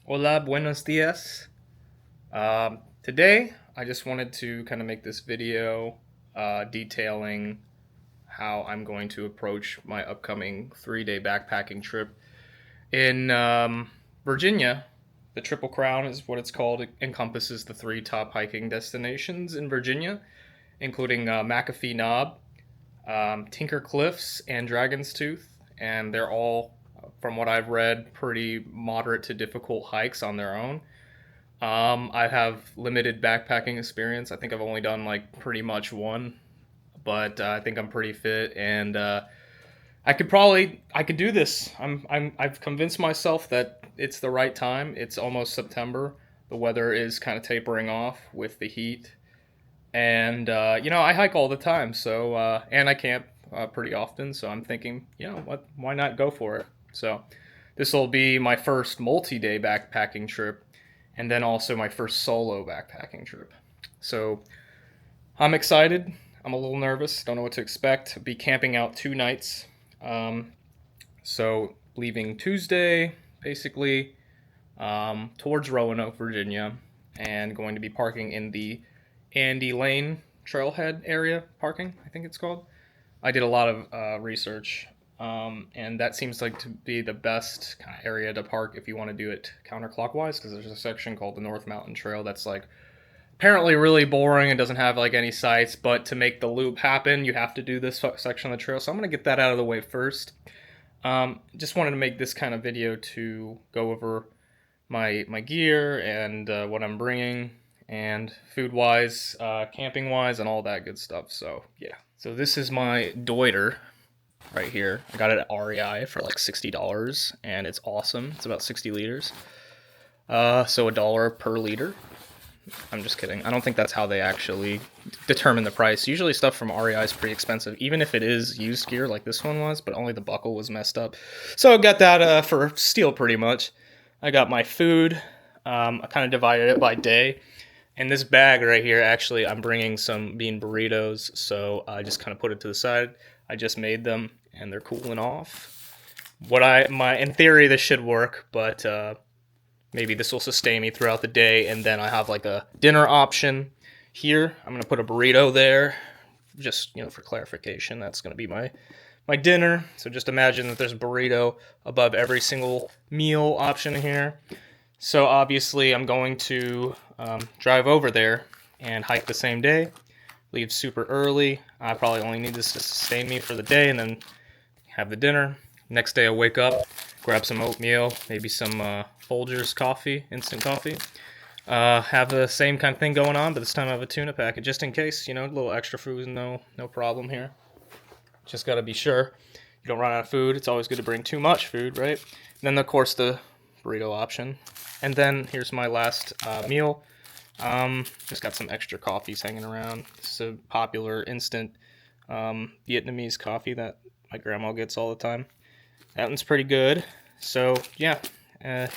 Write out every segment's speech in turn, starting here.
Hola, buenos dias. Today, I just wanted to kind of make this video detailing how I'm going to approach my upcoming 3 day backpacking trip in Virginia. The Triple Crown is what it's called. It encompasses the three top hiking destinations in Virginia, including McAfee Knob, Tinker Cliffs, and Dragon's Tooth. And they're all, from what I've read, pretty moderate to difficult hikes on their own. I have limited backpacking experience. I think I've only done like pretty much one, but I think I'm pretty fit, and I could do this. I've convinced myself that it's the right time. It's almost September. The weather is kind of tapering off with the heat, and I hike all the time. So and I camp pretty often. So I'm thinking, what? Why not go for it? So this will be my first multi-day backpacking trip, and then also my first solo backpacking trip. So I'm excited. I'm a little nervous. Don't know what to expect. Be camping out 2 nights. Um, so leaving Tuesday, basically, towards Roanoke, Virginia, and going to be parking in the Andy Lane Trailhead area parking, I think it's called. I did a lot of research, and that seems like to be the best kind of area to park if you want to do it counterclockwise, because there's a section called the North Mountain Trail that's like apparently really boring and doesn't have like any sights. But to make the loop happen, you have to do this section of the trail. So I'm gonna get that out of the way first. Just wanted to make this kind of video to go over my gear and what I'm bringing and food wise, camping wise, and all that good stuff. So yeah. So this is my Deuter right here. I got it at REI for like $60, and it's awesome. It's about 60 liters. So $1 per liter. I'm just kidding. I don't think that's how they actually determine the price. Usually stuff from REI is pretty expensive, even if it is used gear like this one was, but only the buckle was messed up. So I got that for steel pretty much. I got my food. I kind of divided it by day. And this bag right here, actually, I'm bringing some bean burritos, so I just kind of put it to the side. I just made them, and they're cooling off. In theory, this should work, but maybe this will sustain me throughout the day, and then I have like a dinner option here. I'm gonna put a burrito there, just for clarification. That's gonna be my dinner. So just imagine that there's a burrito above every single meal option here. So obviously I'm going to drive over there and hike the same day. Leave super early. I probably only need this to sustain me for the day, and then have the dinner. Next day I wake up, grab some oatmeal, maybe some Folgers coffee, instant coffee. Have the same kind of thing going on, but this time I have a tuna packet just in case. A little extra food, no problem here. Just got to be sure you don't run out of food. It's always good to bring too much food, right? And then of course the burrito option. And then here's my last meal. Just got some extra coffees hanging around. This is a popular instant Vietnamese coffee that my grandma gets all the time. That one's pretty good. So yeah,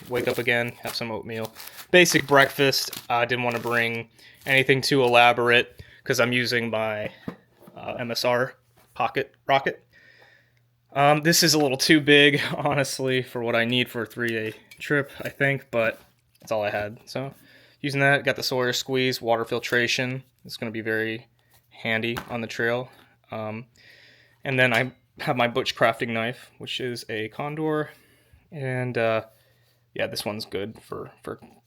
wake up again, have some oatmeal. Basic breakfast. I didn't want to bring anything too elaborate because I'm using my MSR Pocket Rocket. This is a little too big, honestly, for what I need for a 3 day trip, I think, but that's all I had. So using that, got the Sawyer Squeeze water filtration. It's going to be very handy on the trail. And then I have my butch crafting knife, which is a Condor, and yeah, this one's good for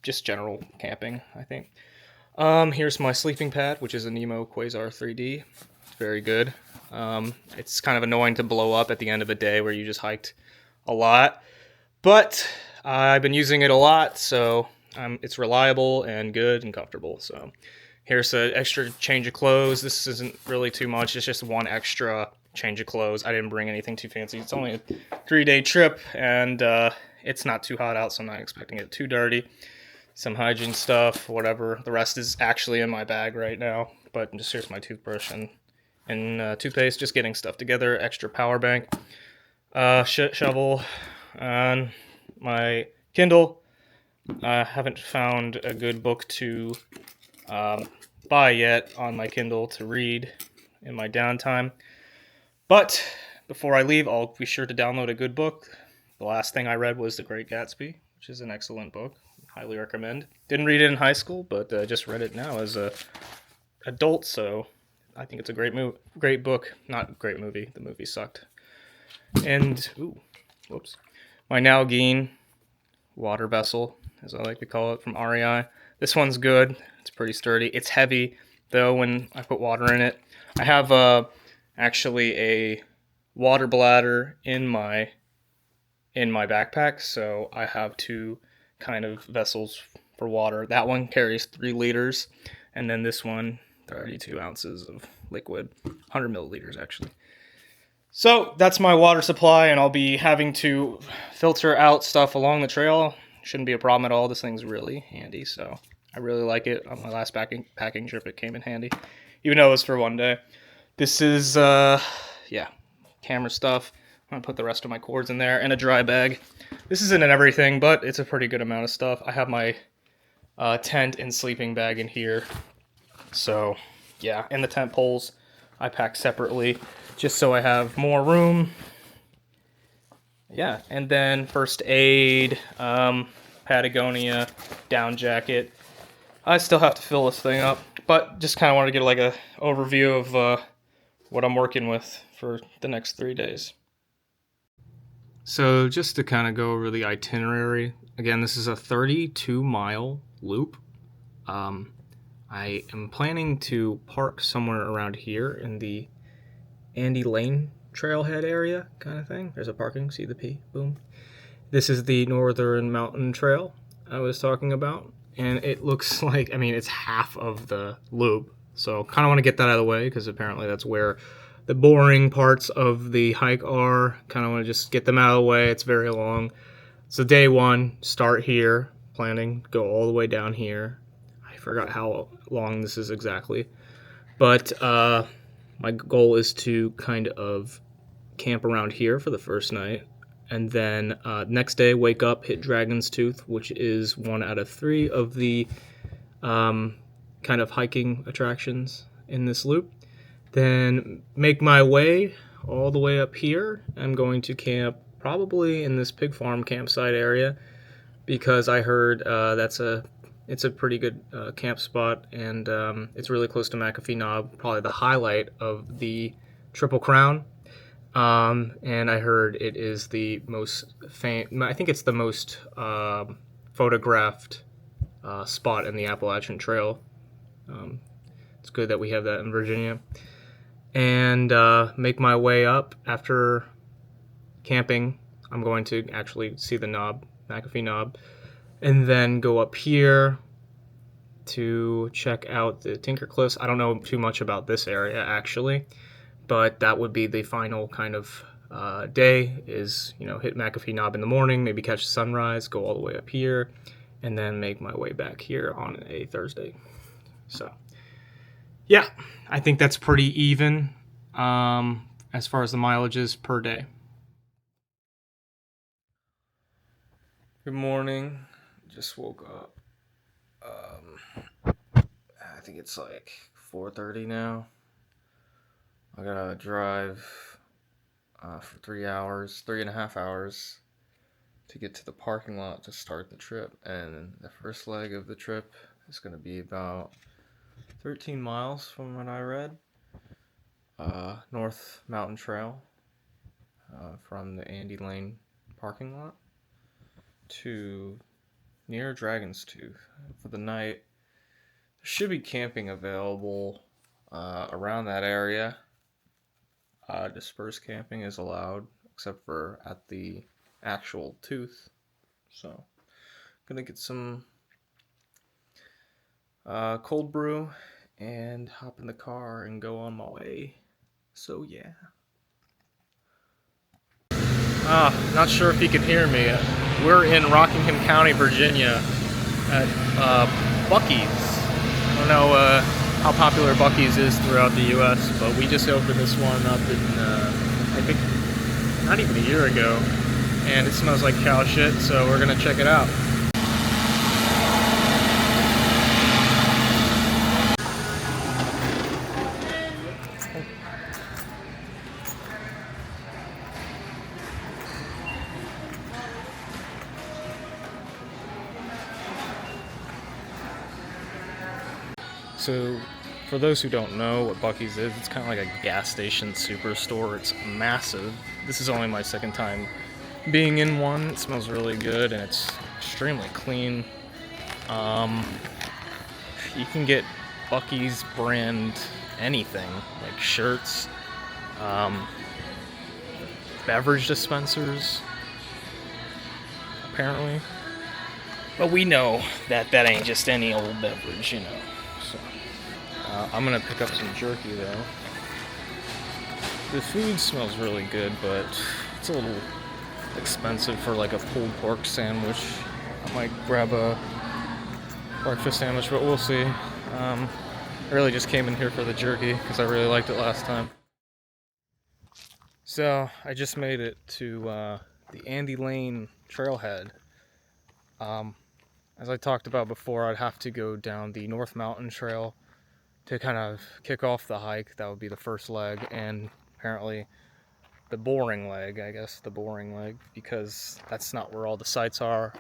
just general camping, I think. Here's my sleeping pad, which is a Nemo Quasar 3D. It's very good. It's kind of annoying to blow up at the end of a day where you just hiked a lot, but I've been using it a lot, so it's reliable and good and comfortable. So here's an extra change of clothes. This isn't really too much. It's just one extra change of clothes. I didn't bring anything too fancy. It's only a 3 day trip, and it's not too hot out, so I'm not expecting it too dirty. Some hygiene stuff, whatever. The rest is actually in my bag right now, but just here's my toothbrush and toothpaste, just getting stuff together. Extra power bank, shovel, and my Kindle. I haven't found a good book to buy yet on my Kindle to read in my downtime. But before I leave, I'll be sure to download a good book. The last thing I read was The Great Gatsby, which is an excellent book. Highly recommend. Didn't read it in high school, but just read it now as a adult, so I think it's a great book. Not great movie. The movie sucked. And whoops, my Nalgene water vessel, as I like to call it, from REI. This one's good. It's pretty sturdy. It's heavy though when I put water in it. I have actually a water bladder in my backpack, so I have two kind of vessels for water. That one carries 3 liters, and then this one 32 ounces of liquid, 100 milliliters actually. So that's my water supply, and I'll be having to filter out stuff along the trail. Shouldn't be a problem at all. This thing's really handy, so I really like it. On my last packing trip, it came in handy, even though it was for one day. This is, camera stuff. I'm going to put the rest of my cords in there, and a dry bag. This isn't in everything, but it's a pretty good amount of stuff. I have my tent and sleeping bag in here. So, yeah, and the tent poles I pack separately, just so I have more room. Yeah, and then first aid, Patagonia down jacket. I still have to fill this thing up, but just kind of wanted to get like a overview of what I'm working with for the next 3 days. So just to kind of go over the itinerary, again, this is a 32-mile loop. I am planning to park somewhere around here in the Andy Lane trailhead area kind of thing. There's a parking, see the P, boom. This is the Northern Mountain Trail I was talking about, and it looks like, I mean, it's half of the loop, so kind of want to get that out of the way because apparently that's where the boring parts of the hike are. Kind of want to just get them out of the way. It's very long. So day 1, start here, planning, go all the way down here. I forgot how long this is exactly, but my goal is to kind of camp around here for the first night, and then next day wake up, hit Dragon's Tooth, which is 1 out of 3 of the kind of hiking attractions in this loop. Then make my way all the way up here. I'm going to camp probably in this pig farm campsite area because I heard it's a pretty good camp spot, and it's really close to McAfee Knob, probably the highlight of the Triple Crown. And I heard it is the most I think it's the most photographed spot in the Appalachian Trail. It's good that we have that in Virginia. And make my way up. After camping, I'm going to actually see the knob, McAfee Knob, and then go up here to check out the Tinker Cliffs. I don't know too much about this area actually, but that would be the final kind of day is, hit McAfee Knob in the morning, maybe catch the sunrise, go all the way up here, and then make my way back here on a Thursday. So yeah, I think that's pretty even as far as the mileages per day. Good morning. Just woke up. I think it's like 4:30 now. I gotta drive for 3.5 hours to get to the parking lot to start the trip. And the first leg of the trip is gonna be about 13 miles from what I read. North Mountain Trail from the Andy Lane parking lot to near Dragon's Tooth. For the night, there should be camping available around that area. Dispersed camping is allowed, except for at the actual tooth. So, gonna get some cold brew and hop in the car and go on my way. So yeah. Not sure if you can hear me. We're in Rockingham County, Virginia at Buc-ee's. I don't know how popular Buc-ee's is throughout the U.S., but we just opened this one up in, I think, not even a year ago, and it smells like cow shit, so we're gonna check it out. So, for those who don't know what Buc-ee's is, it's kind of like a gas station superstore. It's massive. This is only my second time being in one. It smells really good and it's extremely clean. You can get Buc-ee's brand anything, like shirts, beverage dispensers, apparently. But we know that that ain't just any old beverage, you know. So, I'm gonna pick up some jerky though. The food smells really good, but it's a little expensive for like a pulled pork sandwich. I might grab a breakfast sandwich, but we'll see. I really just came in here for the jerky because I really liked it last time. So I just made it to the Andy Lane trailhead. As I talked about before, I'd have to go down the North Mountain Trail to kind of kick off the hike. That would be the first leg, and apparently the boring leg, because that's not where all the sites are.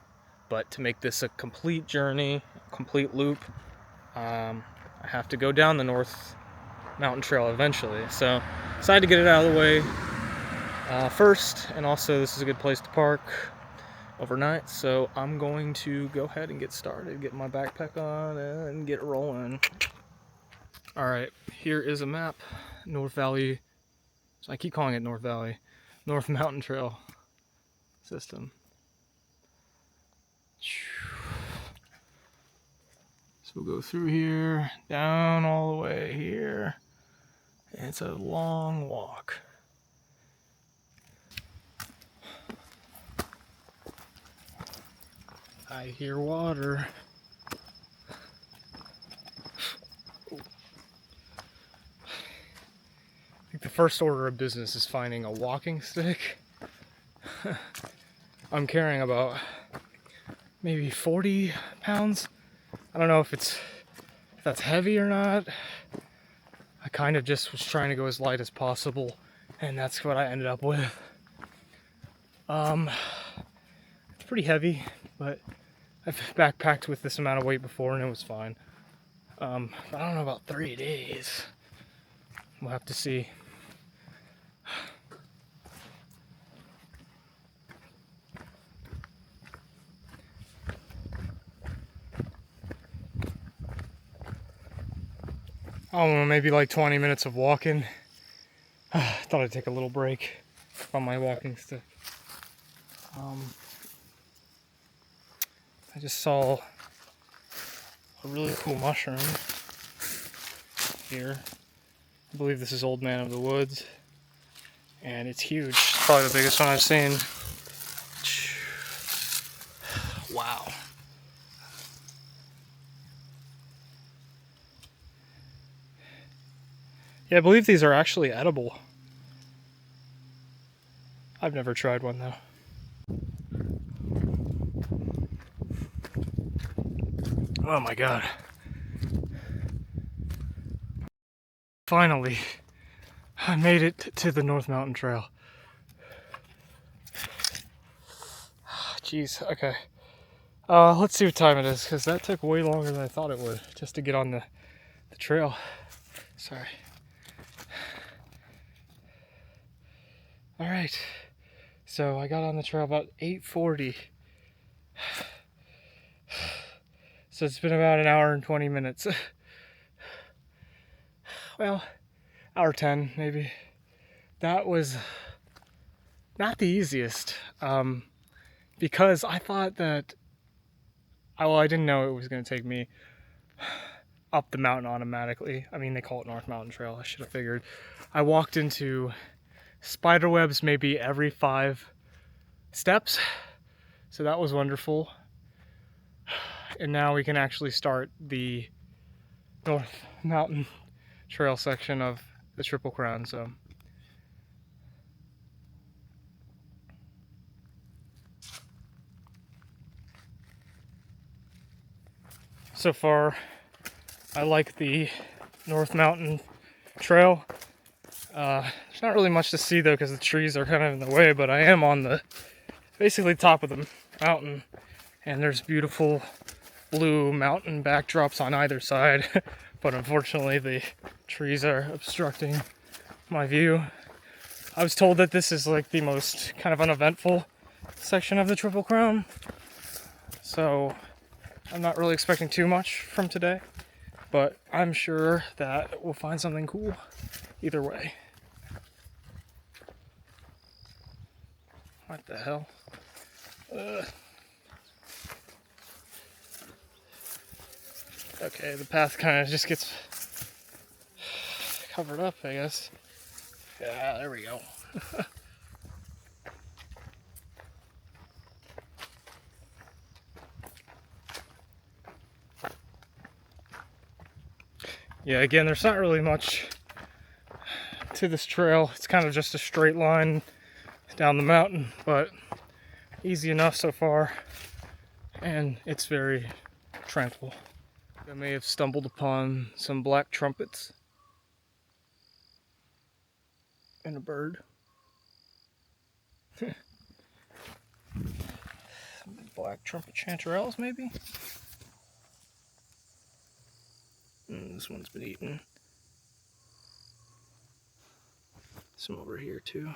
But to make this a complete journey, complete loop, I have to go down the North Mountain Trail eventually. So decided to get it out of the way first, and also this is a good place to park overnight. So I'm going to go ahead and get started, get my backpack on, and get rolling. All right, here is a map. North Valley, so I keep calling it North Valley, North Mountain Trail system. So we'll go through here, down all the way here. And it's a long walk. I hear water. I think the first order of business is finding a walking stick. I'm carrying about maybe 40 pounds. I don't know if that's heavy or not. I kind of just was trying to go as light as possible, and that's what I ended up with. It's pretty heavy, but I've backpacked with this amount of weight before and it was fine. I don't know about 3 days. We'll have to see. I don't know, maybe like 20 minutes of walking. Thought I'd take a little break on my walking stick. I just saw a really cool mushroom here. I believe this is Old Man of the Woods, and it's huge. It's probably the biggest one I've seen. Wow. Yeah, I believe these are actually edible. I've never tried one though. Oh my god. Finally, I made it to the North Mountain Trail. Jeez, okay. Let's see what time it is, because that took way longer than I thought it would, just to get on the trail. Sorry. Alright, so I got on the trail about 8:40. So it's been about an hour and 20 minutes. Well, hour 10 maybe. That was not the easiest, because I thought that, I didn't know it was going to take me up the mountain automatically. I mean, they call it North Mountain Trail. I should have figured. I walked into spider webs maybe every 5 steps, so that was wonderful. And now we can actually start the North Mountain Trail section of the Triple Crown. So far, I like the North Mountain Trail. There's not really much to see though, because the trees are kind of in the way, but I am on the basically top of the mountain, and there's beautiful blue mountain backdrops on either side, but unfortunately the trees are obstructing my view. I was told that this is like the most kind of uneventful section of the Triple Crown, so I'm not really expecting too much from today, but I'm sure that we'll find something cool either way. What the hell? Okay, the path kind of just gets covered up, I guess. Yeah, there we go. Yeah, again, there's not really much to this trail. It's kind of just a straight line down the mountain, but easy enough so far, and it's very tranquil. I may have stumbled upon some black trumpets and a bird. Black trumpet chanterelles, maybe? This one's been eaten. Some over here too.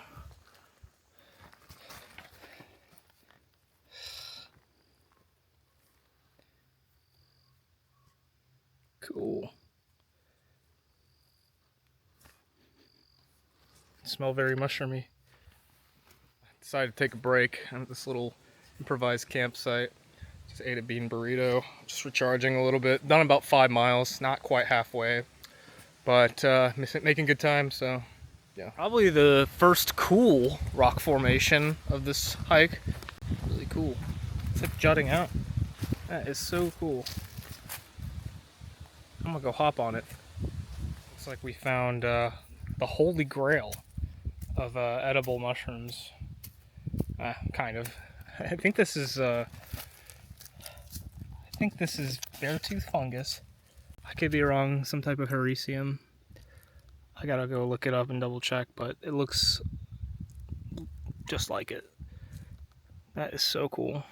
Cool. Smell very mushroomy. I decided to take a break. I'm at this little improvised campsite. Just ate a bean burrito. Just recharging a little bit. Done about 5 miles. Not quite halfway. But making good time, so yeah. Probably the first cool rock formation of this hike. Really cool. It's like jutting out. That is so cool. I'm gonna go hop on it. Looks like we found the holy grail of edible mushrooms. Kind of. I think this is beartooth fungus. I could be wrong. Some type of hericium. I gotta go look it up and double check, but it looks just like it. That is so cool.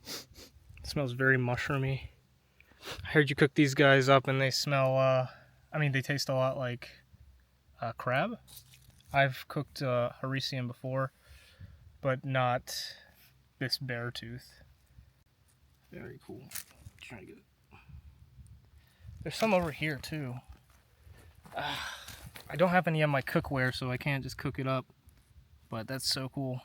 It smells very mushroomy. I heard you cook these guys up and they smell, they taste a lot like crab. I've cooked hericium before, but not this beartooth. Very cool. Trying to get it. There's some over here too. I don't have any of my cookware, so I can't just cook it up, but that's so cool.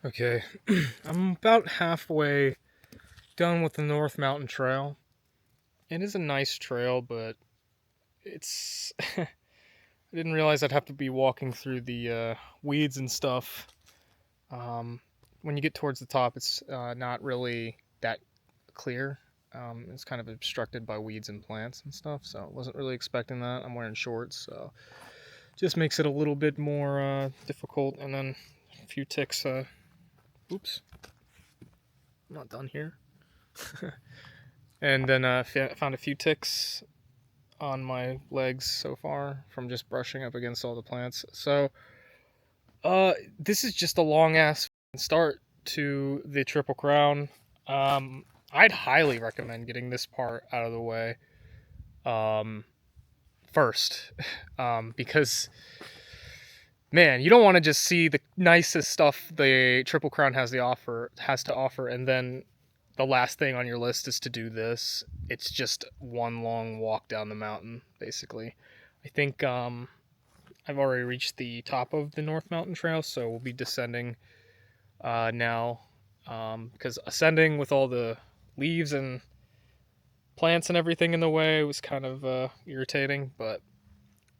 Okay, I'm about halfway done with the North Mountain Trail. It is a nice trail, but it's... I didn't realize I'd have to be walking through the weeds and stuff. When you get towards the top, it's not really that clear. It's kind of obstructed by weeds and plants and stuff, so I wasn't really expecting that. I'm wearing shorts, so just makes it a little bit more difficult. And then a few ticks... Oops, I'm not done here. And then found a few ticks on my legs so far from just brushing up against all the plants. So this is just a long ass start to the Triple Crown. I'd highly recommend getting this part out of the way first, because man, you don't want to just see the nicest stuff the Triple Crown has to offer, and then the last thing on your list is to do this. It's just one long walk down the mountain, basically. I think I've already reached the top of the North Mountain Trail, so we'll be descending now, because ascending with all the leaves and plants and everything in the way was kind of irritating, but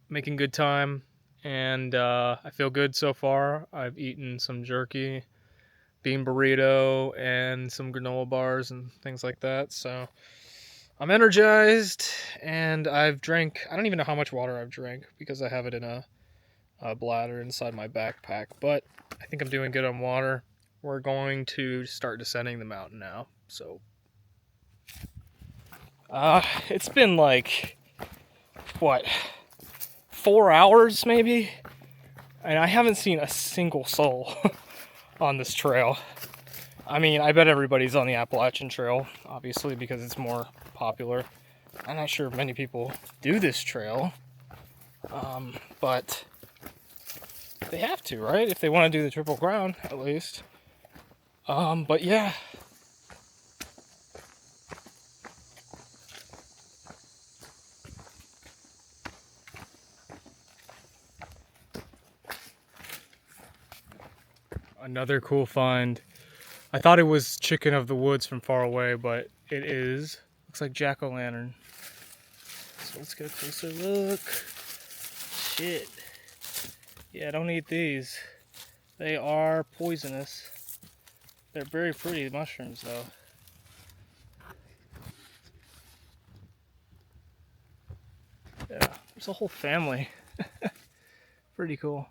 making good time. And I feel good so far. I've eaten some jerky, bean burrito, and some granola bars and things like that. So I'm energized, and I've drank... I don't even know how much water I've drank because I have it in a bladder inside my backpack. But I think I'm doing good on water. We're going to start descending the mountain now. So it's been like, what, 4 hours maybe? And I haven't seen a single soul on this trail. I mean, I bet everybody's on the Appalachian Trail, obviously, because it's more popular. I'm not sure many people do this trail, but they have to, right? If they want to do the Triple Crown, at least. But yeah. Another cool find. I thought it was chicken of the woods from far away, but it is. Looks like jack-o'-lantern. So let's get a closer look. Shit. Yeah, don't eat these. They are poisonous. They're very pretty mushrooms, though. Yeah, there's a whole family. Pretty cool.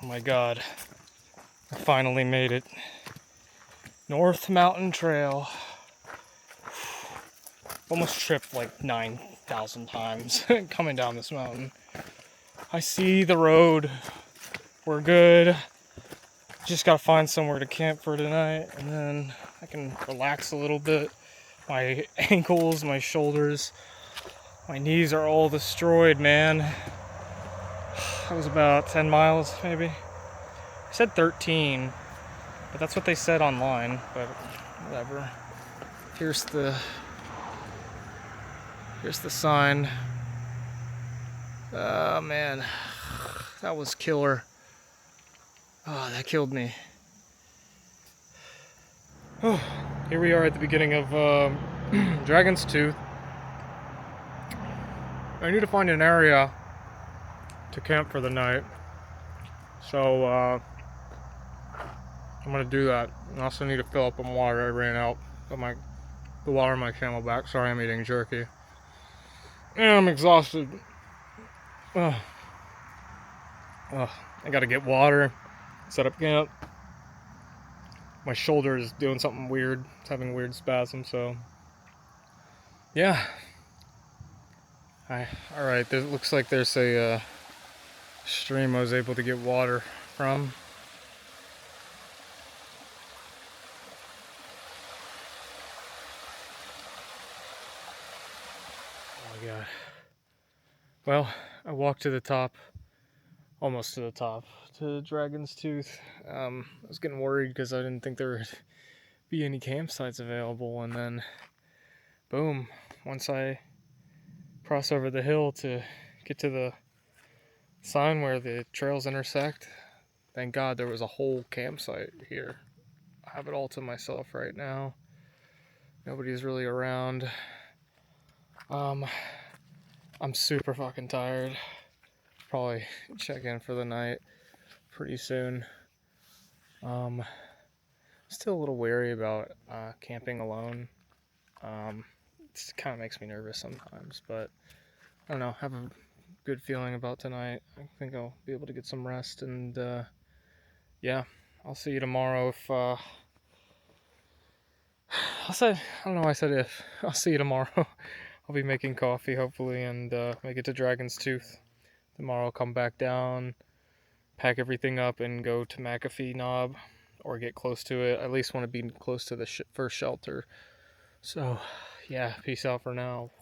Oh my god. I finally made it. North Mountain Trail. Almost tripped like 9,000 times coming down this mountain. I see the road. We're good. Just gotta find somewhere to camp for tonight, and then I can relax a little bit. My ankles, my shoulders, my knees are all destroyed, man. That was about 10 miles, maybe. I said 13, but that's what they said online, but whatever. Here's the sign. Oh man, that was killer. Oh, that killed me. Oh, here we are at the beginning of Dragon's Tooth. I need to find an area to camp for the night, so I'm gonna do that. I also need to fill up on water. I ran out of the water in my Camelback. Sorry, I'm eating jerky. And I'm exhausted. I gotta get water, set up camp. My shoulder is doing something weird. It's having weird spasms, so yeah. Alright, it looks like there's a stream I was able to get water from. Oh my god. Well, I walked to the top, almost to the top, to Dragon's Tooth. I was getting worried because I didn't think there would be any campsites available, and then boom, once I cross over the hill to get to the sign where the trails intersect, thank God there was a whole campsite here. I have it all to myself right now. Nobody's really around. I'm super fucking tired. Probably check in for the night pretty soon. Still a little wary about camping alone. It kind of makes me nervous sometimes, but I don't know. I have a good feeling about tonight. I think I'll be able to get some rest, and yeah, I'll see you tomorrow. If I don't know why I said if. I'll see you tomorrow. I'll be making coffee, hopefully, and make it to Dragon's Tooth. Tomorrow I'll come back down, pack everything up, and go to McAfee Knob, or get close to it. I at least want to be close to the first shelter. So, yeah, peace out for now.